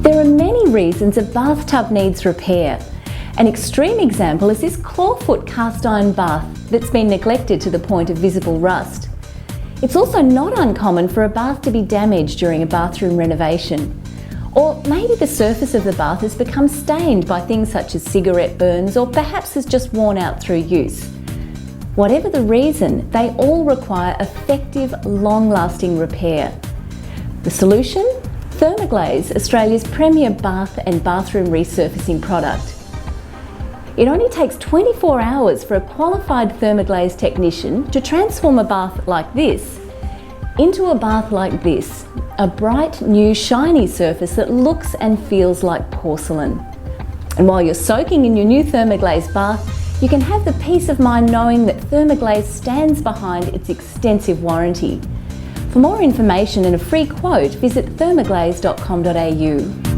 There are many reasons a bathtub needs repair. An extreme example is this clawfoot cast iron bath that's been neglected to the point of visible rust. It's also not uncommon for a bath to be damaged during a bathroom renovation. Or maybe the surface of the bath has become stained by things such as cigarette burns, or perhaps has just worn out through use. Whatever the reason, they all require effective, long-lasting repair. The solution? ThermoGlaze, Australia's premier bath and bathroom resurfacing product. It only takes 24 hours for a qualified ThermoGlaze technician to transform a bath like this into a bath like this, a bright, new, shiny surface that looks and feels like porcelain. And while you're soaking in your new ThermoGlaze bath, you can have the peace of mind knowing that ThermoGlaze stands behind its extensive warranty. For more information and a free quote, visit thermoglaze.com.au.